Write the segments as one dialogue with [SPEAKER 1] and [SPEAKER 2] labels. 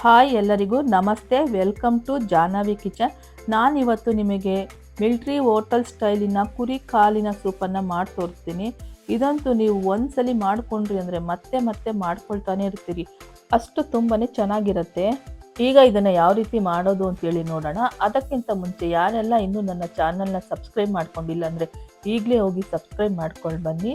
[SPEAKER 1] Hi ಎಲ್ಲರಿಗೂ ನಮಸ್ತೆ, welcome to Jahnavi kitchen. ನಾನಿವತ್ತು ನಿಮಗೆ ಮಿಲ್ಟ್ರಿ ಹೋಟೆಲ್ ಸ್ಟೈಲಿನ ಕುರಿ ಕಾಲಿನ ಸೂಪನ್ನು ಮಾಡಿ ತೋರಿಸ್ತೀನಿ. ಇದಂತೂ ನೀವು ಒಂದ್ಸಲಿ ಮಾಡಿಕೊಂಡ್ರಿ ಅಂದರೆ ಮತ್ತೆ ಮತ್ತೆ ಮಾಡ್ಕೊಳ್ತಾನೆ ಇರ್ತೀರಿ, ಅಷ್ಟು ತುಂಬಾ ಚೆನ್ನಾಗಿರುತ್ತೆ. ಈಗ ಇದನ್ನು ಯಾವ ರೀತಿ ಮಾಡೋದು ಅಂತೇಳಿ ನೋಡೋಣ. ಅದಕ್ಕಿಂತ ಮುಂಚೆ ಯಾರೆಲ್ಲ ಇನ್ನೂ ನನ್ನ ಚಾನಲ್ನ ಸಬ್ಸ್ಕ್ರೈಬ್ ಮಾಡ್ಕೊಂಡಿಲ್ಲ ಅಂದರೆ ಈಗಲೇ ಹೋಗಿ ಸಬ್ಸ್ಕ್ರೈಬ್ ಮಾಡ್ಕೊಂಡು ಬನ್ನಿ.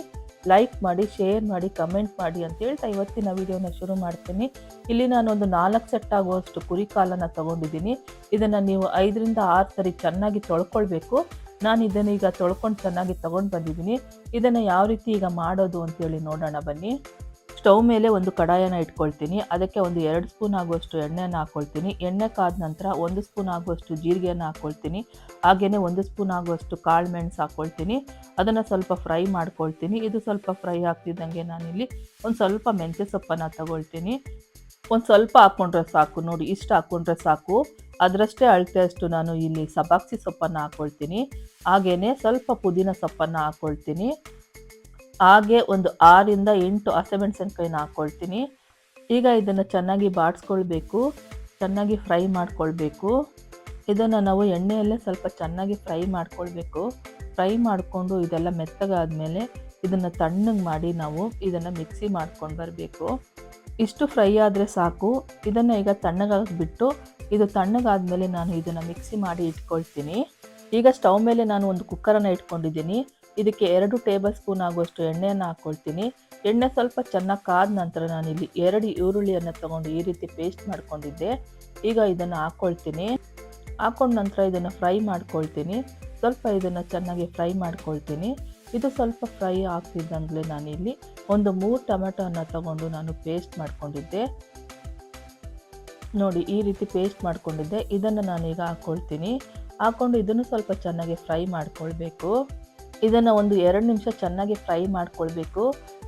[SPEAKER 1] ಲೈಕ್ ಮಾಡಿ, ಶೇರ್ ಮಾಡಿ, ಕಮೆಂಟ್ ಮಾಡಿ ಅಂತ ಹೇಳ್ತಾ ಇವತ್ತಿನ ವಿಡಿಯೋನ ಶುರು ಮಾಡ್ತೀನಿ. ಇಲ್ಲಿ ನಾನೊಂದು 4 ಸೆಟ್ ಆಗುವಷ್ಟು ಕುರಿ ಕಾಲನ್ನು ತಗೊಂಡಿದ್ದೀನಿ. ಇದನ್ನು ನೀವು 5ರಿಂದ 6 ಸರಿ ಚೆನ್ನಾಗಿ ತೊಳ್ಕೊಳ್ಬೇಕು. ನಾನು ಇದನ್ನು ಈಗ ತೊಳ್ಕೊಂಡು ಚೆನ್ನಾಗಿ ತಗೊಂಡು ಬಂದಿದ್ದೀನಿ. ಇದನ್ನು ಯಾವ ರೀತಿ ಈಗ ಮಾಡೋದು ಅಂತೇಳಿ ನೋಡೋಣ ಬನ್ನಿ. ಸ್ಟವ್ ಮೇಲೆ ಒಂದು ಕಡಾಯನ್ನು ಇಟ್ಕೊಳ್ತೀನಿ. ಅದಕ್ಕೆ ಒಂದು 2 ಸ್ಪೂನ್ ಆಗುವಷ್ಟು ಎಣ್ಣೆಯನ್ನು ಹಾಕ್ಕೊಳ್ತೀನಿ. ಎಣ್ಣೆ ಕಾದ ನಂತರ 1 ಸ್ಪೂನ್ ಆಗುವಷ್ಟು ಜೀರಿಗೆಯನ್ನು ಹಾಕ್ಕೊಳ್ತೀನಿ. ಹಾಗೆಯೇ 1 ಸ್ಪೂನ್ ಆಗುವಷ್ಟು ಕಾಳು ಮೆಣಸು ಹಾಕ್ಕೊಳ್ತೀನಿ. ಅದನ್ನು ಸ್ವಲ್ಪ ಫ್ರೈ ಮಾಡ್ಕೊಳ್ತೀನಿ. ಇದು ಸ್ವಲ್ಪ ಫ್ರೈ ಆಗ್ತಿದ್ದಂಗೆ ನಾನಿಲ್ಲಿ ಒಂದು ಸ್ವಲ್ಪ ಮೆಂತ್ಯ ಸೊಪ್ಪನ್ನು ತಗೊಳ್ತೀನಿ. ಒಂದು ಸ್ವಲ್ಪ ಹಾಕ್ಕೊಂಡ್ರೆ ಸಾಕು, ನೋಡಿ ಇಷ್ಟು ಹಾಕ್ಕೊಂಡ್ರೆ ಸಾಕು. ಅದರಷ್ಟೇ ಅಳತೆಯಷ್ಟು ನಾನು ಇಲ್ಲಿ ಸಬ್ಬಾಕ್ಸಿ ಸೊಪ್ಪನ್ನು ಹಾಕ್ಕೊಳ್ತೀನಿ. ಹಾಗೆಯೇ ಸ್ವಲ್ಪ ಪುದೀನ ಸೊಪ್ಪನ್ನು ಹಾಕ್ಕೊಳ್ತೀನಿ. ಹಾಗೆ ಒಂದು 6ರಿಂದ 8 ಹಸಿಮೆಣಸಿನಕಾಯಿನ ಹಾಕ್ಕೊಳ್ತೀನಿ. ಈಗ ಇದನ್ನು ಚೆನ್ನಾಗಿ ಬಾಡಿಸ್ಕೊಳ್ಬೇಕು, ಚೆನ್ನಾಗಿ ಫ್ರೈ ಮಾಡ್ಕೊಳ್ಬೇಕು. ಇದನ್ನು ನಾವು ಎಣ್ಣೆಯಲ್ಲೇ ಸ್ವಲ್ಪ ಚೆನ್ನಾಗಿ ಫ್ರೈ ಮಾಡ್ಕೊಳ್ಬೇಕು. ಫ್ರೈ ಮಾಡಿಕೊಂಡು ಇದೆಲ್ಲ ಮೆತ್ತಗಾದ್ಮೇಲೆ ಇದನ್ನು ತಣ್ಣಗೆ ಮಾಡಿ ನಾವು ಇದನ್ನು ಮಿಕ್ಸಿ ಮಾಡ್ಕೊಂಡು ಬರಬೇಕು. ಇಷ್ಟು ಫ್ರೈ ಆದರೆ ಸಾಕು. ಇದನ್ನು ಈಗ ತಣ್ಣಗಾಗಿಬಿಟ್ಟು ಇದು ತಣ್ಣಗಾದ್ಮೇಲೆ ನಾನು ಇದನ್ನು ಮಿಕ್ಸಿ ಮಾಡಿ ಇಟ್ಕೊಳ್ತೀನಿ. ಈಗ ಸ್ಟವ್ ಮೇಲೆ ನಾನು ಒಂದು ಕುಕ್ಕರನ್ನು ಇಟ್ಕೊಂಡಿದ್ದೀನಿ. ಇದಕ್ಕೆ 2 ಟೇಬಲ್ ಸ್ಪೂನ್ ಆಗುವಷ್ಟು ಎಣ್ಣೆಯನ್ನು ಹಾಕ್ಕೊಳ್ತೀನಿ. ಎಣ್ಣೆ ಸ್ವಲ್ಪ ಚೆನ್ನಾಗಿ ಕಾದ ನಂತರ ನಾನಿಲ್ಲಿ 2 ಈರುಳ್ಳಿಯನ್ನು ತೊಗೊಂಡು ಈ ರೀತಿ ಪೇಸ್ಟ್ ಮಾಡ್ಕೊಂಡಿದ್ದೆ. ಈಗ ಇದನ್ನು ಹಾಕ್ಕೊಳ್ತೀನಿ. ಹಾಕ್ಕೊಂಡ ನಂತರ ಇದನ್ನು ಫ್ರೈ ಮಾಡ್ಕೊಳ್ತೀನಿ. ಸ್ವಲ್ಪ ಇದನ್ನು ಚೆನ್ನಾಗಿ ಫ್ರೈ ಮಾಡ್ಕೊಳ್ತೀನಿ. ಇದು ಸ್ವಲ್ಪ ಫ್ರೈ ಆಗ್ತಿದ್ದಂಗೆ ನಾನಿಲ್ಲಿ ಒಂದು 3 ಟೊಮೆಟೊವನ್ನು ತಗೊಂಡು ನಾನು ಪೇಸ್ಟ್ ಮಾಡ್ಕೊಂಡಿದ್ದೆ. ನೋಡಿ ಈ ರೀತಿ ಪೇಸ್ಟ್ ಮಾಡ್ಕೊಂಡಿದ್ದೆ. ಇದನ್ನು ನಾನೀಗ ಹಾಕ್ಕೊಳ್ತೀನಿ. ಹಾಕ್ಕೊಂಡು ಇದನ್ನು ಸ್ವಲ್ಪ ಚೆನ್ನಾಗಿ ಫ್ರೈ ಮಾಡ್ಕೊಳ್ಬೇಕು. ಇದನ್ನು ಒಂದು 2 ನಿಮಿಷ ಚೆನ್ನಾಗಿ ಫ್ರೈ ಮಾಡ್ಕೊಳ್ಬೇಕು.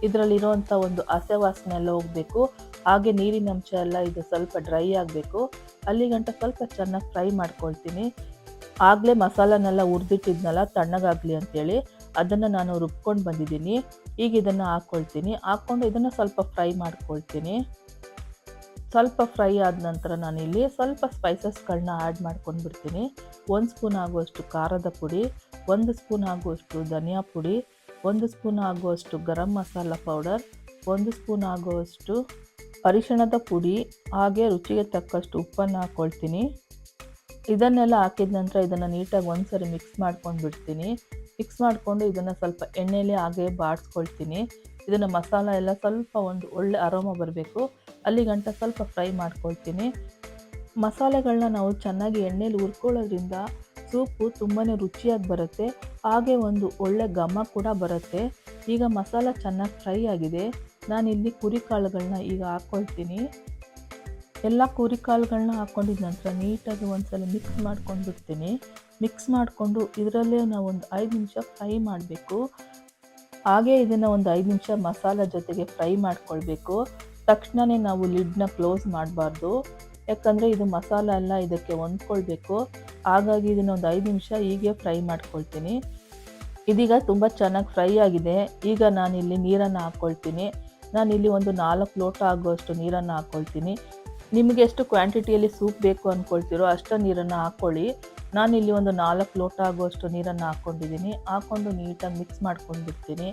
[SPEAKER 1] ಇದರಲ್ಲಿರುವಂಥ ಒಂದು ಹಸೆ ವಾಸನೆ ಎಲ್ಲ ಹೋಗಬೇಕು. ಹಾಗೆ ನೀರಿನ ಅಂಶ ಎಲ್ಲ ಇದು ಸ್ವಲ್ಪ ಡ್ರೈ ಆಗಬೇಕು. ಅಲ್ಲಿಗಂಟ ಸ್ವಲ್ಪ ಚೆನ್ನಾಗಿ ಫ್ರೈ ಮಾಡ್ಕೊಳ್ತೀನಿ. ಆಗಲೇ ಮಸಾಲನೆಲ್ಲ ಹುರಿದಿಟ್ಟಿದ್ನಲ್ಲ ತಣ್ಣಗಾಗಲಿ ಅಂತೇಳಿ ಅದನ್ನು ನಾನು ರುಬ್ಕೊಂಡು ಬಂದಿದ್ದೀನಿ. ಈಗ ಇದನ್ನು ಹಾಕ್ಕೊಳ್ತೀನಿ. ಹಾಕ್ಕೊಂಡು ಇದನ್ನು ಸ್ವಲ್ಪ ಫ್ರೈ ಮಾಡ್ಕೊಳ್ತೀನಿ. ಸ್ವಲ್ಪ ಫ್ರೈ ಆದ ನಂತರ ನಾನಿಲ್ಲಿ ಸ್ವಲ್ಪ ಸ್ಪೈಸಸ್ಗಳನ್ನ ಆ್ಯಡ್ ಮಾಡ್ಕೊಂಡು ಬಿಡ್ತೀನಿ. 1 ಸ್ಪೂನ್ ಆಗುವಷ್ಟು ಖಾರದ ಪುಡಿ, 1 ಸ್ಪೂನ್ ಆಗುವಷ್ಟು ಧನಿಯಾ ಪುಡಿ, 1 ಸ್ಪೂನ್ ಆಗುವಷ್ಟು ಗರಂ ಮಸಾಲ ಪೌಡರ್, 1 ಸ್ಪೂನ್ ಆಗುವಷ್ಟು ಅರಿಶಿಣದ ಪುಡಿ, ಹಾಗೆ ರುಚಿಗೆ ತಕ್ಕಷ್ಟು ಉಪ್ಪನ್ನು ಹಾಕ್ಕೊಳ್ತೀನಿ. ಇದನ್ನೆಲ್ಲ ಹಾಕಿದ ನಂತರ ಇದನ್ನು ನೀಟಾಗಿ ಒಂದ್ಸರಿ ಮಿಕ್ಸ್ ಮಾಡ್ಕೊಂಡು ಬಿಡ್ತೀನಿ. ಮಿಕ್ಸ್ ಮಾಡಿಕೊಂಡು ಇದನ್ನು ಸ್ವಲ್ಪ ಎಣ್ಣೆಯಲ್ಲಿ ಹಾಗೆ ಬಾಡಿಸ್ಕೊಳ್ತೀನಿ. ಇದನ್ನು ಮಸಾಲ ಎಲ್ಲ ಸ್ವಲ್ಪ ಒಂದು ಒಳ್ಳೆ ಅರೋಮ ಬರಬೇಕು, ಅಲ್ಲಿಗಂಟ ಸ್ವಲ್ಪ ಫ್ರೈ ಮಾಡ್ಕೊಳ್ತೀನಿ. ಮಸಾಲೆಗಳನ್ನ ನಾವು ಚೆನ್ನಾಗಿ ಎಣ್ಣೆಯಲ್ಲಿ ಹುರ್ಕೊಳ್ಳೋದ್ರಿಂದ ಸೂಪು ತುಂಬಾ ರುಚಿಯಾಗಿ ಬರುತ್ತೆ. ಹಾಗೆ ಒಂದು ಒಳ್ಳೆ ಘಮ ಕೂಡ ಬರುತ್ತೆ. ಈಗ ಮಸಾಲ ಚೆನ್ನಾಗಿ ಫ್ರೈ ಆಗಿದೆ. ನಾನಿಲ್ಲಿ ಕುರಿ ಕಾಳುಗಳನ್ನ ಈಗ ಹಾಕ್ಕೊಳ್ತೀನಿ. ಎಲ್ಲ ಕುರಿ ಕಾಳುಗಳನ್ನ ಹಾಕ್ಕೊಂಡಿದ ನಂತರ ನೀಟಾಗಿ ಒಂದ್ಸಲ ಮಿಕ್ಸ್ ಮಾಡ್ಕೊಂಡು ಬಿಡ್ತೀನಿ. ಮಿಕ್ಸ್ ಮಾಡಿಕೊಂಡು ಇದರಲ್ಲೇ ನಾವು ಒಂದು 5 ನಿಮಿಷ ಫ್ರೈ ಮಾಡಬೇಕು. ಹಾಗೆ ಇದನ್ನು ಒಂದು 5 ನಿಮಿಷ ಮಸಾಲ ಜೊತೆಗೆ ಫ್ರೈ ಮಾಡ್ಕೊಳ್ಬೇಕು. ತಕ್ಷಣವೇ ನಾವು ಲಿಡ್ನ ಕ್ಲೋಸ್ ಮಾಡಬಾರ್ದು, ಯಾಕಂದರೆ ಇದು ಮಸಾಲ ಎಲ್ಲ ಇದಕ್ಕೆ ಹೊಂದ್ಕೊಳ್ಬೇಕು. ಹಾಗಾಗಿ ಇದನ್ನು ಒಂದು 5 ನಿಮಿಷ ಹೀಗೆ ಫ್ರೈ ಮಾಡ್ಕೊಳ್ತೀನಿ. ಇದೀಗ ತುಂಬ ಚೆನ್ನಾಗಿ ಫ್ರೈ ಆಗಿದೆ. ಈಗ ನಾನಿಲ್ಲಿ ನೀರನ್ನು ಹಾಕ್ಕೊಳ್ತೀನಿ. ನಾನಿಲ್ಲಿ ಒಂದು 4 ಲೋಟ ಆಗುವಷ್ಟು ನೀರನ್ನು ಹಾಕ್ಕೊಳ್ತೀನಿ. ನಿಮಗೆ ಎಷ್ಟು ಕ್ವಾಂಟಿಟಿಯಲ್ಲಿ ಸೂಪ್ ಬೇಕು ಅಂದ್ಕೊಳ್ತೀರೋ ಅಷ್ಟು ನೀರನ್ನು ಹಾಕ್ಕೊಳ್ಳಿ. ನಾನಿಲ್ಲಿ ಒಂದು 4 ಲೋಟ ಆಗುವಷ್ಟು ನೀರನ್ನು ಹಾಕ್ಕೊಂಡಿದ್ದೀನಿ. ಹಾಕ್ಕೊಂಡು ನೀಟಾಗಿ ಮಿಕ್ಸ್ ಮಾಡ್ಕೊಂಡು ಬಿಡ್ತೀನಿ.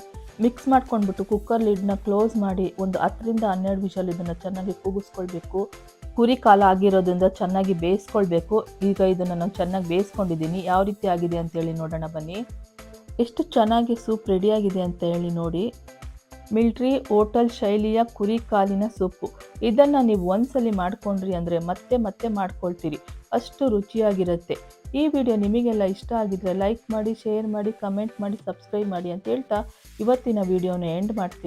[SPEAKER 1] ಮಿಕ್ಸ್ ಮಾಡ್ಕೊಂಡ್ಬಿಟ್ಟು ಕುಕ್ಕರ್ ಲಿಡ್ನ ಕ್ಲೋಸ್ ಮಾಡಿ ಒಂದು 10ರಿಂದ 12 ವಿಷಲ್ ಇದನ್ನು ಚೆನ್ನಾಗಿ ಕೂಗಿಸ್ಕೊಳ್ಬೇಕು. ಕುರಿ ಕಾಲ ಆಗಿರೋದ್ರಿಂದ ಚೆನ್ನಾಗಿ ಬೇಯಿಸ್ಕೊಳ್ಬೇಕು. ಈಗ ಇದನ್ನು ನಾನು ಚೆನ್ನಾಗಿ ಬೇಯಿಸ್ಕೊಂಡಿದ್ದೀನಿ. ಯಾವ ರೀತಿ ಆಗಿದೆ ಅಂತೇಳಿ ನೋಡೋಣ ಬನ್ನಿ. ಎಷ್ಟು ಚೆನ್ನಾಗಿ ಸೂಪ್ ರೆಡಿಯಾಗಿದೆ ಅಂತ ಹೇಳಿ ನೋಡಿ. ಮಿಲ್ಟ್ರಿ ಹೋಟೆಲ್ ಶೈಲಿಯ ಕುರಿ ಕಾಲಿನ ಸೂಪು. ಇದನ್ನು ನೀವು ಒಂದ್ಸಲಿ ಮಾಡ್ಕೊಂಡ್ರಿ ಅಂದರೆ ಮತ್ತೆ ಮತ್ತೆ ಮಾಡ್ಕೊಳ್ತೀರಿ, ಅಷ್ಟು ರುಚಿಯಾಗಿರುತ್ತೆ. ಈ ವಿಡಿಯೋ ನಿಮಗೆಲ್ಲ ಇಷ್ಟ ಆಗಿದ್ರೆ ಲೈಕ್ ಮಾಡಿ, ಶೇರ್ ಮಾಡಿ, ಕಮೆಂಟ್ ಮಾಡಿ, ಸಬ್ಸ್ಕ್ರೈಬ್ ಮಾಡಿ ಅಂತ ಹೇಳ್ತಾ ಇವತ್ತಿನ ವಿಡಿಯೋನ ಎಂಡ್ ಮಾಡ್ತೀನಿ.